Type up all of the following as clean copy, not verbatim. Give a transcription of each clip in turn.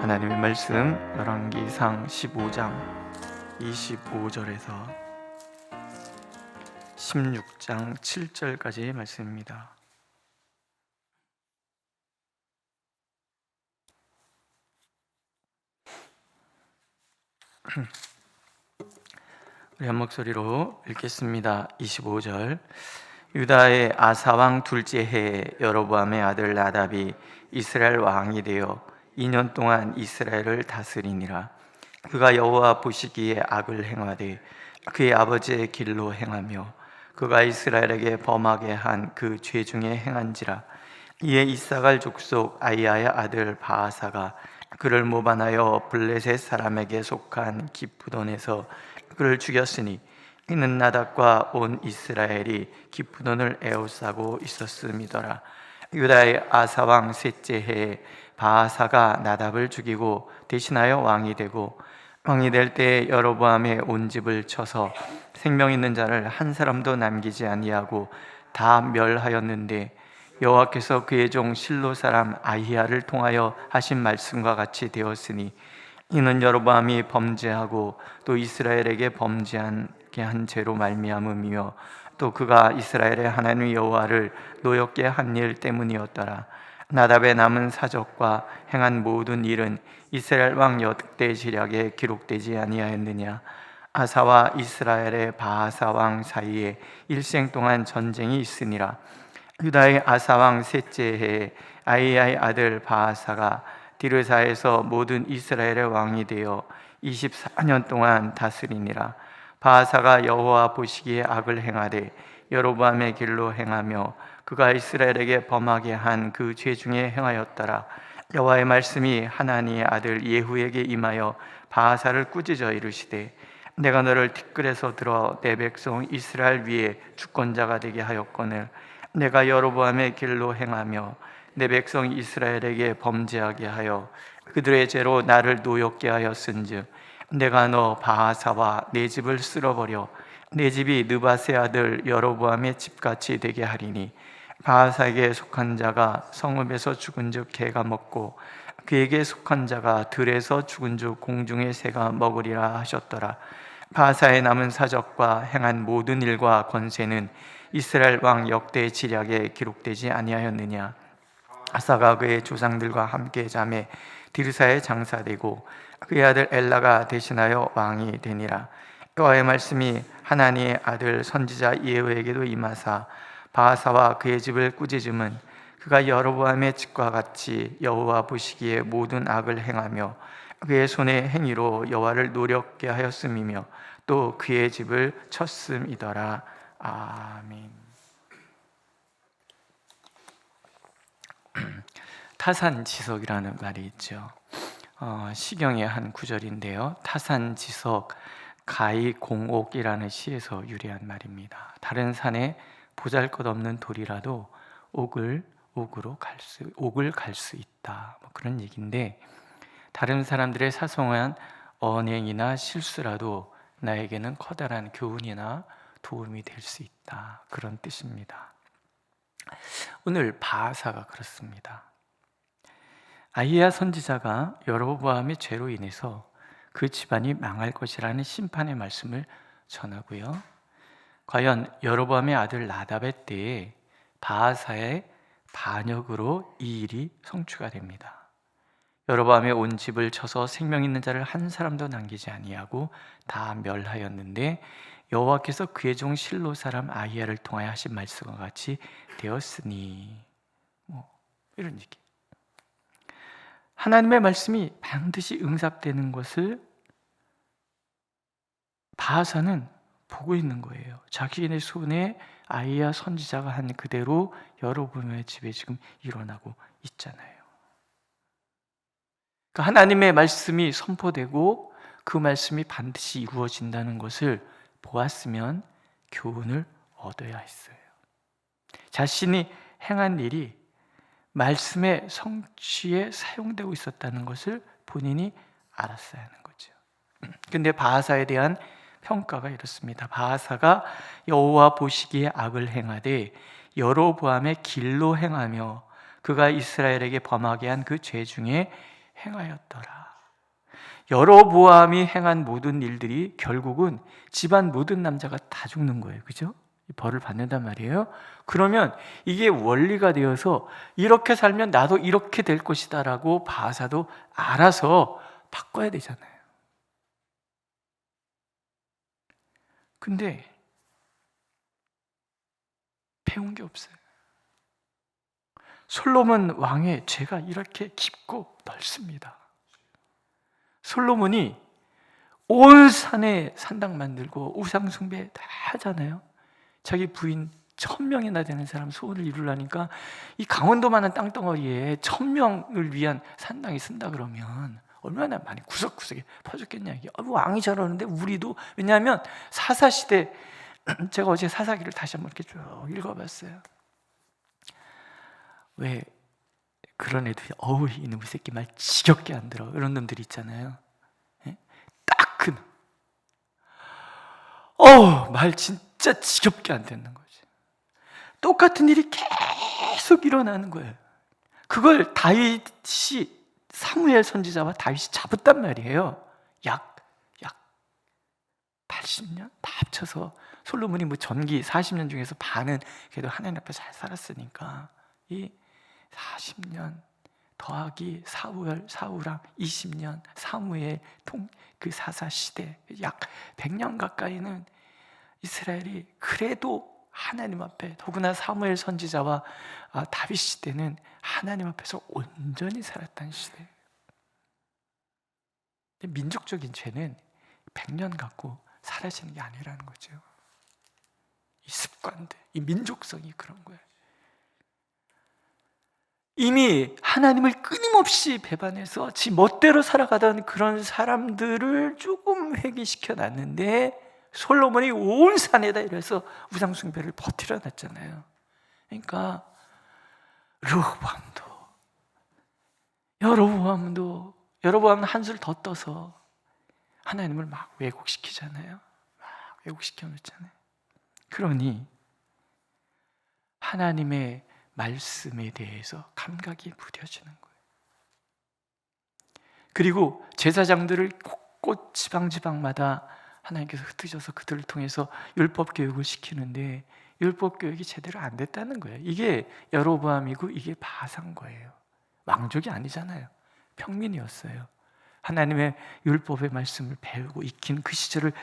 하나님의 말씀 열왕기상 15장 25절에서 16장 7절까지의 말씀입니다. 우리 한 목소리로 읽겠습니다. 25절. 유다의 아사왕 둘째 해에 여로보암의 아들 나답이 이스라엘 왕이 되어 2년 동안 이스라엘을 다스리니라. 그가 여호와 보시기에 악을 행하되 그의 아버지의 길로 행하며 그가 이스라엘에게 범하게 한 그 죄 중에 행한지라. 이에 이사갈 족속 아이야의 아들 바아사가 그를 모반하여 블레셋 사람에게 속한 기프돈에서 그를 죽였으니 이는 나답과 온 이스라엘이 기프돈을 에워싸고 있었음이더라. 유다의 아사왕 셋째 해에 바아사가 나답을 죽이고 대신하여 왕이 되고, 왕이 될 때 여로보암의 온 집을 쳐서 생명 있는 자를 한 사람도 남기지 아니하고 다 멸하였는데, 여호와께서 그의 종 실로 사람 아히야를 통하여 하신 말씀과 같이 되었으니 이는 여로보암이 범죄하고 또 이스라엘에게 범죄하게 한 죄로 말미암음이며 또 그가 이스라엘의 하나님 여호와를 노엽게 한 일 때문이었더라. 나답의 남은 사적과 행한 모든 일은 이스라엘 왕 역대지략에 기록되지 아니하였느냐. 아사와 이스라엘의 바아사 왕 사이에 일생 동안 전쟁이 있으니라. 유다의 아사 왕 셋째 해에 아히야의 아들 바아사가 디르사에서 모든 이스라엘의 왕이 되어 24년 동안 다스리니라. 바아사가 여호와 보시기에 악을 행하되 여로보암의 길로 행하며 그가 이스라엘에게 범하게 한 그 죄 중에 행하였더라. 여호와의 말씀이 하나니의 아들 예후에게 임하여 바아사를 꾸짖어 이르시되 내가 너를 티끌에서 들어 내 백성 이스라엘 위에 주권자가 되게 하였거늘 내가 여로보암의 길로 행하며 내 백성 이스라엘에게 범죄하게 하여 그들의 죄로 나를 노엽게 하였은즉 내가 너 바아사와 내 집을 쓸어버려 내 집이 느바세 아들 여로보암의 집같이 되게 하리니 바아사에게 속한 자가 성읍에서 죽은즉 개가 먹고 그에게 속한 자가 들에서 죽은즉 공중의 새가 먹으리라 하셨더라. 바아사의 남은 사적과 행한 모든 일과 권세는 이스라엘 왕 역대 지략에 기록되지 아니하였느냐. 아사가 그의 조상들과 함께 잠에 디르사에 장사되고 그의 아들 엘라가 대신하여 왕이 되니라. 여호와의 말씀이 하나니의 아들 선지자 예후에게도 임하사 바아사와 그의 집을 꾸짖음은 그가 여로보암의 집과 같이 여호와 보시기에 모든 악을 행하며 그의 손의 행위로 여호와를 노렵게 하였음이며 또 그의 집을 쳤음이더라. 아멘. 타산지석이라는 말이 있죠. 시경의 한 구절인데요. 타산지석 가이공옥이라는 시에서 유래한 말입니다. 다른 산에 보잘것없는 돌이라도 옥을 갈 수 있다, 그런 얘기인데, 다른 사람들의 사소한 언행이나 실수라도 나에게는 커다란 교훈이나 도움이 될 수 있다, 그런 뜻입니다. 오늘 바아사가 그렇습니다. 아히야 선지자가 여로보암의 죄로 인해서 그 집안이 망할 것이라는 심판의 말씀을 전하고요. 과연 여로보암의 아들 나답의 때에 바아사의 반역으로 이 일이 성취가 됩니다. 여로보암의 온 집을 쳐서 생명 있는 자를 한 사람도 남기지 아니하고 다 멸하였는데 여호와께서 그의 종 실로 사람 아히야를 통하여 하신 말씀과 같이 되었으니, 이런 얘기. 하나님의 말씀이 반드시 응답되는 것을 바아사는 보고 있는 거예요. 자기네 손에 아히야 선지자가 한 그대로 여로보암의 집에 지금 일어나고 있잖아요. 그러니까 하나님의 말씀이 선포되고 그 말씀이 반드시 이루어진다는 것을 보았으면 교훈을 얻어야 했어요. 자신이 행한 일이 말씀의 성취에 사용되고 있었다는 것을 본인이 알았어야 하는 거죠. 근데 바아사에 대한 평가가 이렇습니다. 바아사가 여호와 보시기에 악을 행하되 여로보암의 길로 행하며 그가 이스라엘에게 범하게 한 그 죄 중에 행하였더라. 여로보암이 행한 모든 일들이 결국은 집안 모든 남자가 다 죽는 거예요. 그죠? 벌을 받는단 말이에요. 그러면 이게 원리가 되어서 이렇게 살면 나도 이렇게 될 것이다 라고 바사도 알아서 바꿔야 되잖아요. 근데 배운 게 없어요. 솔로몬 왕의 죄가 이렇게 깊고 넓습니다. 솔로몬이 온 산에 산당 만들고 우상 숭배 다 하잖아요. 자기 부인 1000명이나 되는 사람 소원을 이루려니까 이 강원도만한 땅덩어리에 1000명을 위한 산당이 쓴다 그러면 얼마나 많이 구석구석에 퍼졌겠냐. 이게 왕이 저러는데 우리도. 왜냐하면 사사시대, 제가 어제 사사기를 다시 한번 이렇게 쭉 읽어봤어요. 왜 그런 애들이 어우 이놈의 새끼 말 지겹게 안 들어 이런 놈들이 있잖아요. 딱 그 말 진짜 지겹게 안 듣는 거지. 똑같은 일이 계속 일어나는 거예요. 그걸 다윗이 사무엘 선지자와 다윗이 잡았단 말이에요. 약 80년 다 합쳐서 솔로몬이 뭐 전기 40년 중에서 반은 그래도 하나님 앞에 잘 살았으니까 이 40년 더하기 사우랑 20년 사무엘 그 사사 시대 약 100년 가까이는 이스라엘이 그래도 하나님 앞에, 더구나 사무엘 선지자와 다윗 시대는 하나님 앞에서 온전히 살았다는 시대. 민족적인 죄는 100년 갖고 사라지는 게 아니라는 거죠. 이 습관들, 이 민족성이 그런 거예요. 이미 하나님을 끊임없이 배반해서 지 멋대로 살아가던 그런 사람들을 조금 회개시켜 놨는데 솔로몬이 온 산에다 이래서 우상숭배를 퍼뜨려 놨잖아요. 그러니까 여로보암은 한술 더 떠서 하나님을 막 왜곡시키잖아요. 막 왜곡시켜 놓잖아요. 그러니 하나님의 말씀에 대해서 감각이 무뎌지는 거예요. 그리고 제사장들을 곳곳 지방마다 하나님께서 흩으셔서 그들을 통해서 율법 교육을 시키는데 율법 교육이 제대로 안 됐다는 거예요. 이게 여로보암이고 이게 바사인 거예요. 왕족이 아니잖아요. 평민이었어요. 하나님의 율법의 말씀을 배우고 익힌 그 시절을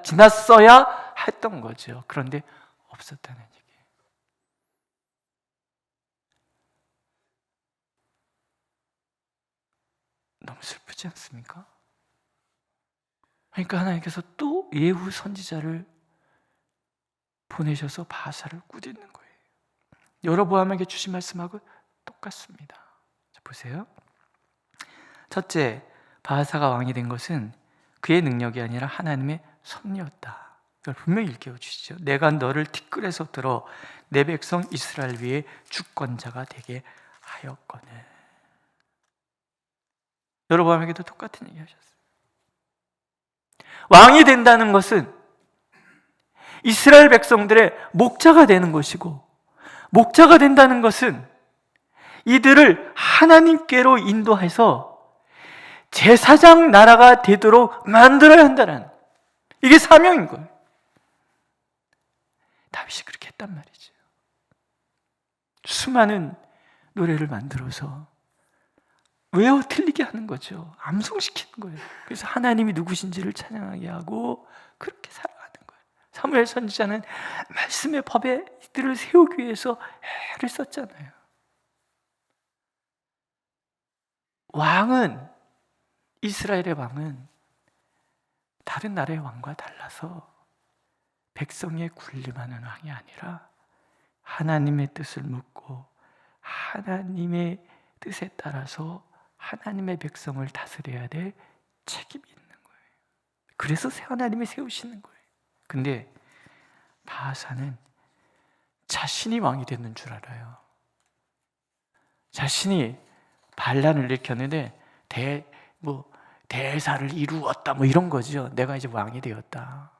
지났어야 했던 거죠. 그런데 없었다는 얘기예요. 너무 슬프지 않습니까? 그러니까 하나님께서 또 예후 선지자를 보내셔서 바사를 꾸짖는 거예요. 여로보암에게 주신 말씀하고 똑같습니다. 자, 보세요. 첫째, 바사가 왕이 된 것은 그의 능력이 아니라 하나님의 섭리였다. 이걸 분명히 일깨워 주시죠. 내가 너를 티끌에서 들어 내 백성 이스라엘 위에 주권자가 되게 하였거늘. 여로보암에게도 똑같은 얘기 하셨어요. 왕이 된다는 것은 이스라엘 백성들의 목자가 되는 것이고, 목자가 된다는 것은 이들을 하나님께로 인도해서 제사장 나라가 되도록 만들어야 한다는, 이게 사명인 거예요. 다윗이 그렇게 했단 말이죠. 수많은 노래를 만들어서 외워 틀리게 하는 거죠. 암송시키는 거예요. 그래서 하나님이 누구신지를 찬양하게 하고 그렇게 살아가는 거예요. 사무엘 선지자는 말씀의 법에 이들을 세우기 위해서 애를 썼잖아요. 왕은, 이스라엘의 왕은 다른 나라의 왕과 달라서 백성에 군림하는 왕이 아니라 하나님의 뜻을 묻고 하나님의 뜻에 따라서 하나님의 백성을 다스려야 될 책임이 있는 거예요. 그래서 하나님이 세우시는 거예요. 근데 바사는 자신이 왕이 됐는 줄 알아요. 자신이 반란을 일으켰는데 대사를 이루었다 뭐 이런 거죠. 내가 이제 왕이 되었다.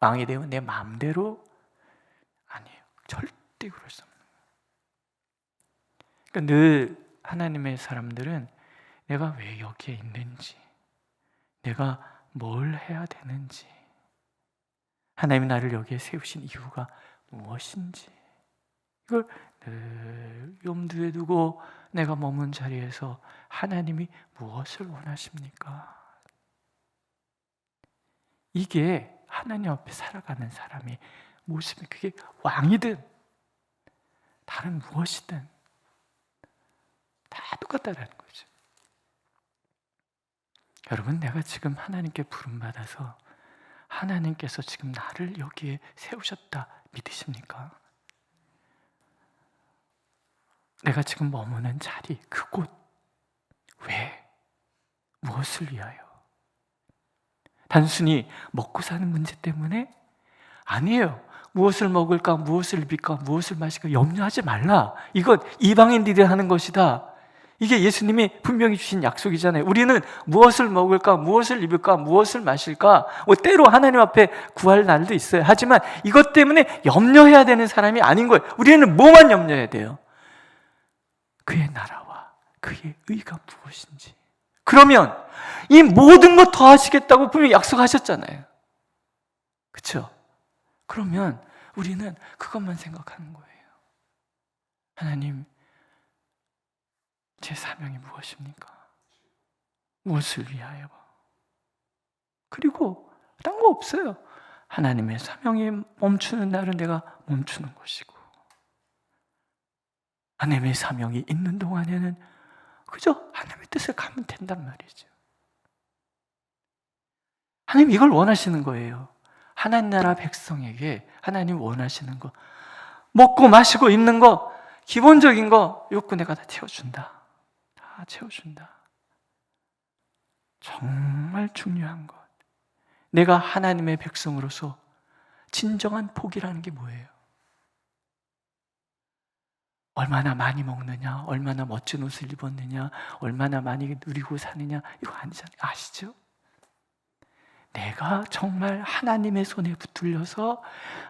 왕이 되면 내 마음대로 아니에요. 절대 그럴 수 없는 거예요. 그러니까 늘 하나님의 사람들은 내가 왜 여기에 있는지, 내가 뭘 해야 되는지, 하나님이 나를 여기에 세우신 이유가 무엇인지, 이걸 늘 염두에 두고 내가 머문 자리에서 하나님이 무엇을 원하십니까? 이게 하나님 앞에 살아가는 사람의 모습이, 그게 왕이든 다른 무엇이든 다 똑같다는 거죠. 여러분, 내가 지금 하나님께 부름받아서 하나님께서 지금 나를 여기에 세우셨다 믿으십니까? 내가 지금 머무는 자리, 그곳, 왜? 무엇을 위하여? 단순히 먹고 사는 문제 때문에? 아니에요. 무엇을 먹을까, 무엇을 입을까, 무엇을 마실까 염려하지 말라. 이건 이방인들이 하는 것이다. 이게 예수님이 분명히 주신 약속이잖아요. 우리는 무엇을 먹을까, 무엇을 입을까, 무엇을 마실까, 때로 하나님 앞에 구할 날도 있어요. 하지만 이것 때문에 염려해야 되는 사람이 아닌 거예요. 우리는 뭐만 염려해야 돼요? 그의 나라와 그의 의가 무엇인지. 그러면 이 모든 것 더하시겠다고 분명히 약속하셨잖아요. 그렇죠? 그러면 우리는 그것만 생각하는 거예요. 하나님, 제 사명이 무엇입니까? 무엇을 위하여? 그리고 딴 거 없어요. 하나님의 사명이 멈추는 날은 내가 멈추는 것이고, 하나님의 사명이 있는 동안에는 그저 하나님의 뜻을 가면 된단 말이죠. 하나님 이걸 원하시는 거예요. 하나님 나라 백성에게 하나님 원하시는 거, 먹고 마시고 입는 거, 기본적인 거 욕구 내가 다 채워준다. 다 채워준다. 정말 중요한 것, 내가 하나님의 백성으로서 진정한 복이라는 게 뭐예요? 얼마나 많이 먹느냐, 얼마나 멋진 옷을 입었느냐, 얼마나 많이 누리고 사느냐, 이거 아니잖아요. 아시죠? 내가 정말 하나님의 손에 붙들려서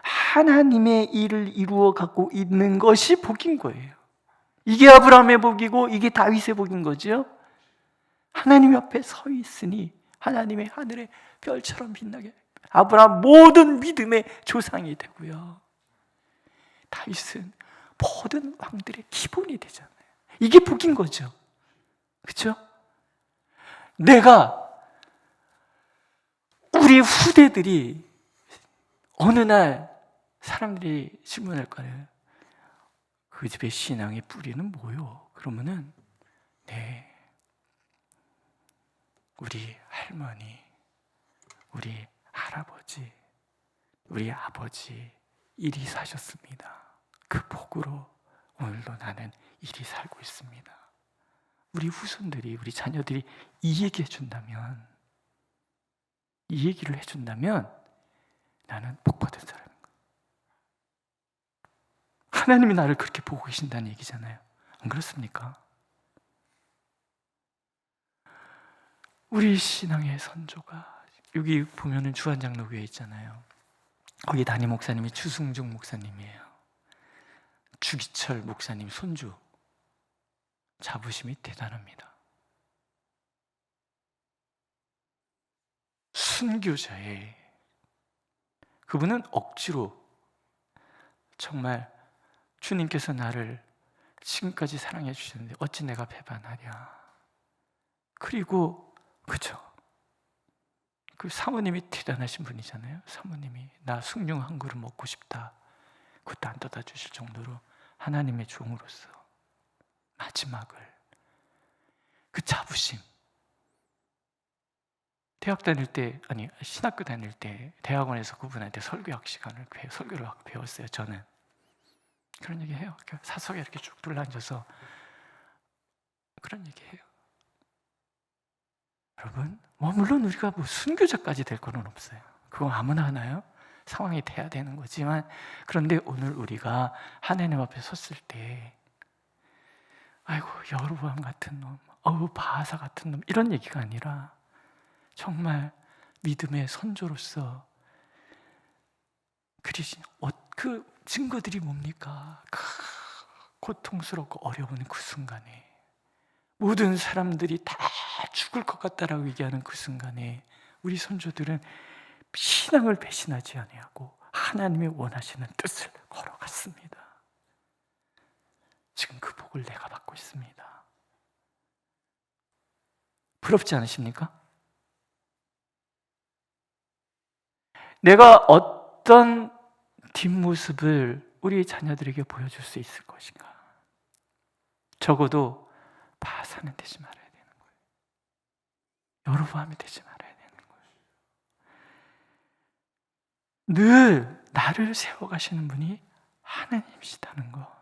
하나님의 일을 이루어 갖고 있는 것이 복인 거예요. 이게 아브라함의 복이고 이게 다윗의 복인 거죠. 하나님 옆에 서 있으니 하나님의 하늘의 별처럼 빛나게, 아브라함 모든 믿음의 조상이 되고요, 다윗은 모든 왕들의 기본이 되잖아요. 이게 복인 거죠. 그렇죠? 내가, 우리 후대들이 어느 날 사람들이 질문할 거예요. 그 집의 신앙의 뿌리는 뭐요? 그러면은 네, 우리 할머니, 우리 할아버지, 우리 아버지 이리 사셨습니다. 그 복으로 오늘도 나는 이리 살고 있습니다. 우리 후손들이, 우리 자녀들이 이 얘기 해준다면, 이 얘기를 해준다면 나는 복받은 사람인 거예요. 하나님이 나를 그렇게 보고 계신다는 얘기잖아요. 안 그렇습니까? 우리 신앙의 선조가, 여기 보면은 주한장로교회 있잖아요. 거기 담임 목사님이 추승중 목사님이에요. 주기철 목사님 손주. 자부심이 대단합니다. 순교자의, 그분은 억지로, 정말 주님께서 나를 지금까지 사랑해 주셨는데 어찌 내가 배반하랴. 그리고 그죠, 그 사모님이 대단하신 분이잖아요. 사모님이 나 숭늉 한 그릇 먹고 싶다, 그것도 안 떠다 주실 정도로 하나님의 종으로서 마지막을, 그 자부심. 대학 다닐 때, 아니 신학교 다닐 때 대학원에서 그분한테 설교학 시간을 설교를 배웠어요. 저는 그런 얘기 해요. 사석에 이렇게 쭉 둘러앉아서 그런 얘기 해요. 여러분, 물론 우리가 순교자까지 될 건 없어요. 그건 아무나 하나요? 상황이 돼야 되는 거지만, 그런데 오늘 우리가 하나님 앞에 섰을 때, 아이고 여로보암 같은 놈, 어우 바하사 같은 놈, 이런 얘기가 아니라 정말 믿음의 선조로서 그리신 그 증거들이 뭡니까? 고통스럽고 어려운 그 순간에 모든 사람들이 다 죽을 것 같다라고 얘기하는 그 순간에 우리 선조들은 신앙을 배신하지 아니하고 하나님이 원하시는 뜻을 걸어갔습니다. 지금 그 복을 내가 받고 있습니다. 부럽지 않으십니까? 내가 어떤 뒷모습을 우리 자녀들에게 보여줄 수 있을 것인가? 적어도 바사는 되지 말아야 되는 거예요. 여로보암이 되지 말아야 되는 거예요. 늘 나를 세워가시는 분이 하나님이시다는 거,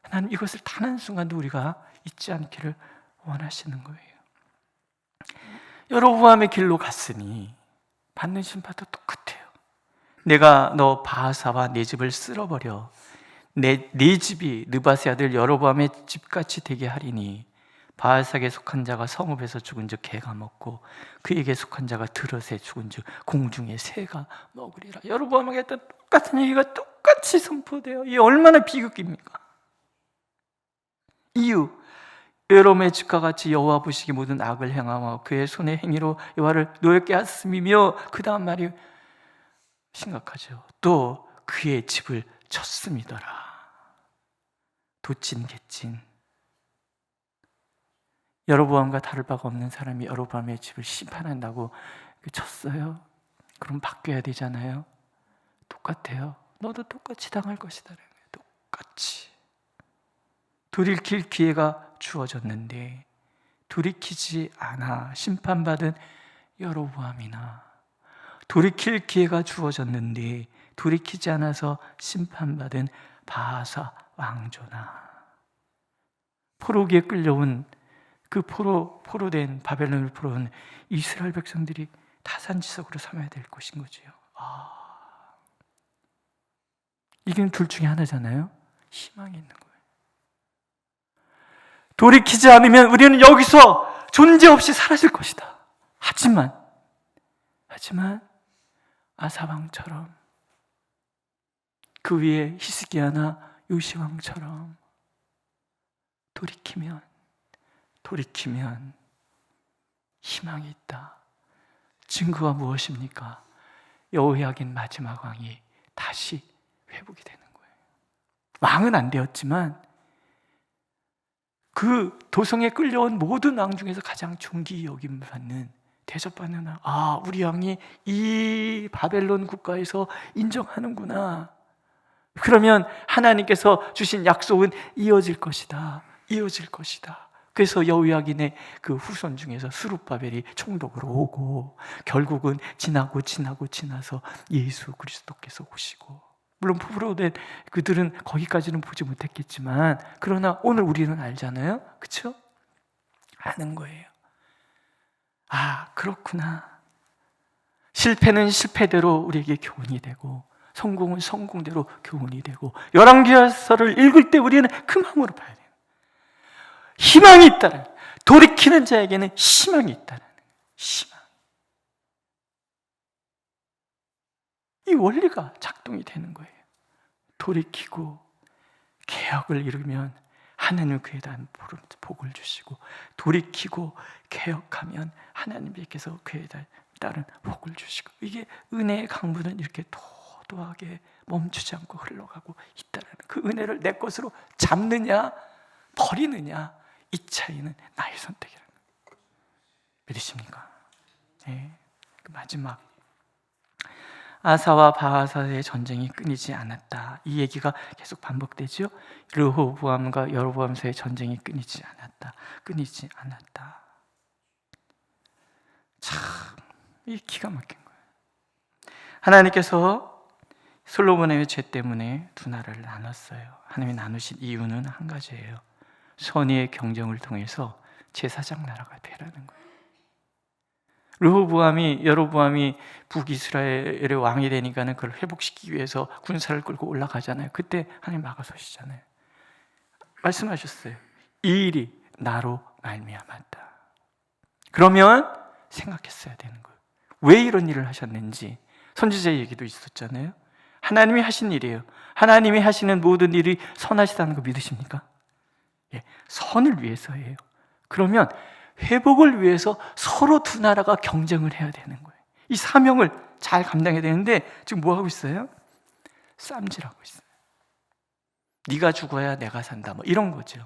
하나님 이것을 단 한순간도 우리가 잊지 않기를 원하시는 거예요. 여로보암의 길로 갔으니 받는 심판도 똑같아요. 내가 너 바하사와 네 집을 쓸어버려 네 집이 느바세 아들 여로보암의 집같이 되게 하리니 바하사에게 속한 자가 성읍에서 죽은즉 개가 먹고 그에게 속한 자가 들엇에 죽은즉 공중의 새가 먹으리라. 여로보암에게 했던 똑같은 얘기가 똑같이 선포돼요. 이게 얼마나 비극입니까? 이유, 여로보암의 집과 같이 여호와 보시기 모든 악을 행하며 그의 손의 행위로 여호와를 노엽게 하였음이며, 그 다음 말이 심각하죠. 또 그의 집을 쳤음이더라. 도찐 개찐. 여로보암과 다를 바가 없는 사람이 여로보암의 집을 심판한다고 쳤어요. 그럼 바뀌어야 되잖아요. 똑같아요. 너도 똑같이 당할 것이다. 똑같이. 돌이킬 기회가 주어졌는데 돌이키지 않아 심판받은 여로보암이나, 돌이킬 기회가 주어졌는데 돌이키지 않아서 심판받은 바하사 왕조나, 포로기에 끌려온 그 포로된 바벨론을 포로온 이스라엘 백성들이 타산지석으로 삼아야 될 것인 거지요. 이게 둘 중에 하나잖아요. 희망이 있는 거예요. 돌이키지 않으면 우리는 여기서 존재 없이 사라질 것이다. 하지만 아사왕처럼, 그 위에 히스기야나 요시왕처럼 돌이키면 희망이 있다. 증거가 무엇입니까? 여호야긴 마지막 왕이 다시 회복이 되는 거예요. 왕은 안 되었지만 그 도성에 끌려온 모든 왕 중에서 가장 존귀 여김을 받는, 대접받는 왕. 우리 왕이 이 바벨론 국가에서 인정하는구나. 그러면 하나님께서 주신 약속은 이어질 것이다. 그래서 여호야긴의 그 후손 중에서 스룹바벨이 총독으로 오고, 결국은 지나서 예수 그리스도께서 오시고, 물론 포로된 그들은 거기까지는 보지 못했겠지만, 그러나 오늘 우리는 알잖아요. 그렇죠? 아는 거예요. 그렇구나. 실패는 실패대로 우리에게 교훈이 되고, 성공은 성공대로 교훈이 되고, 열왕기하서를 읽을 때 우리는 그 마음으로 봐야 돼요. 희망이 있다는, 돌이키는 자에게는 희망이 있다는 희망. 이 원리가 작동이 되는 거예요. 돌이키고 개혁을 이루면 하나님은 그에 대한 복을 주시고, 돌이키고 개혁하면 하나님께서 그에 따른 복을 주시고, 이게 은혜의 강물은 이렇게 도도하게 멈추지 않고 흘러가고 있다는, 그 은혜를 내 것으로 잡느냐 버리느냐, 이 차이는 나의 선택이라는 거예요. 믿으십니까? 네. 마지막, 아사와 바하사의 전쟁이 끊이지 않았다. 이 얘기가 계속 반복되죠. 르호보암과 여로보암 사이의 전쟁이 끊이지 않았다. 참, 이 기가 막힌 거예요. 하나님께서 솔로몬의 죄 때문에 두 나라를 나눴어요. 하나님이 나누신 이유는 한 가지예요. 선의의 경쟁을 통해서 제사장 나라가 되라는 거예요. 여로보암이 북이스라엘의 왕이 되니까는 그걸 회복시키기 위해서 군사를 끌고 올라가잖아요. 그때 하나님 막아서시잖아요. 말씀하셨어요. 이 일이 나로 말미암았다. 그러면 생각했어야 되는 거예요. 왜 이런 일을 하셨는지. 선지자 얘기도 있었잖아요. 하나님이 하신 일이에요. 하나님이 하시는 모든 일이 선하시다는 거 믿으십니까? 예, 선을 위해서예요. 그러면 회복을 위해서 서로 두 나라가 경쟁을 해야 되는 거예요. 이 사명을 잘 감당해야 되는데 지금 뭐 하고 있어요? 쌈질하고 있어요. 네가 죽어야 내가 산다, 뭐 이런 거죠.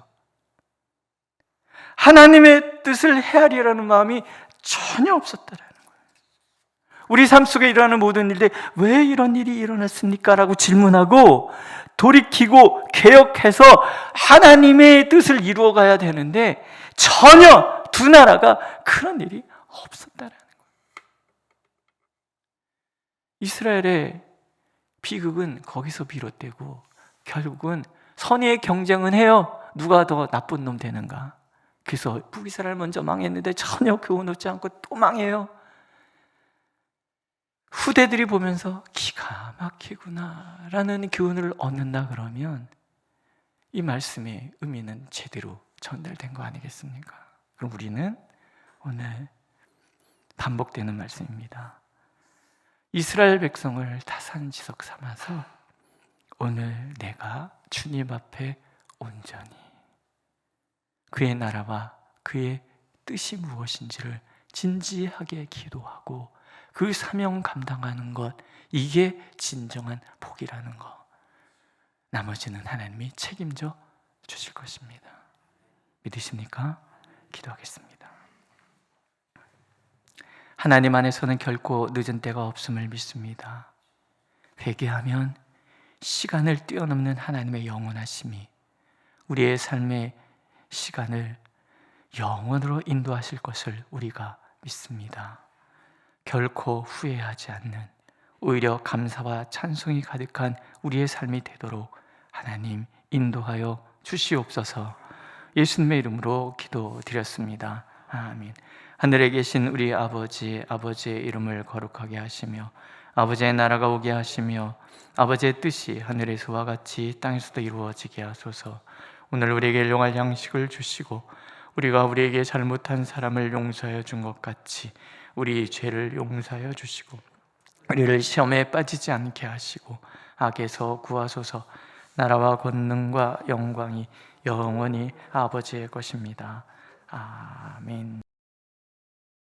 하나님의 뜻을 헤아리라는 마음이 전혀 없었다라는 거예요. 우리 삶 속에 일어나는 모든 일들 왜 이런 일이 일어났습니까? 라고 질문하고 돌이키고 개혁해서 하나님의 뜻을 이루어가야 되는데 전혀 두 나라가 그런 일이 없었다라는 거예요. 이스라엘의 비극은 거기서 비롯되고 결국은 선의의 경쟁은 해요. 누가 더 나쁜 놈 되는가. 그래서 북이스라엘 먼저 망했는데 전혀 교훈 얻지 않고 또 망해요. 후대들이 보면서 기가 막히구나 라는 교훈을 얻는다 그러면 이 말씀의 의미는 제대로 전달된 거 아니겠습니까? 그럼 우리는 오늘 반복되는 말씀입니다. 이스라엘 백성을 타산지석 삼아서 오늘 내가 주님 앞에 온전히 그의 나라와 그의 뜻이 무엇인지를 진지하게 기도하고 그 사명 감당하는 것, 이게 진정한 복이라는 것. 나머지는 하나님이 책임져 주실 것입니다. 믿으십니까? 기도하겠습니다. 하나님 안에서는 결코 늦은 때가 없음을 믿습니다. 회개하면 시간을 뛰어넘는 하나님의 영원하심이 우리의 삶의 시간을 영원으로 인도하실 것을 우리가 믿습니다. 결코 후회하지 않는, 오히려 감사와 찬송이 가득한 우리의 삶이 되도록 하나님 인도하여 주시옵소서. 예수님의 이름으로 기도드렸습니다. 아멘. 하늘에 계신 우리 아버지, 아버지의 이름을 거룩하게 하시며 아버지의 나라가 오게 하시며 아버지의 뜻이 하늘에서와 같이 땅에서도 이루어지게 하소서. 오늘 우리에게 일용할 양식을 주시고 우리가 우리에게 잘못한 사람을 용서하여 준 것 같이 우리 죄를 용서하여 주시고 우리를 시험에 빠지지 않게 하시고 악에서 구하소서. 나라와 권능과 영광이 영원히 아버지의 것입니다. 아멘.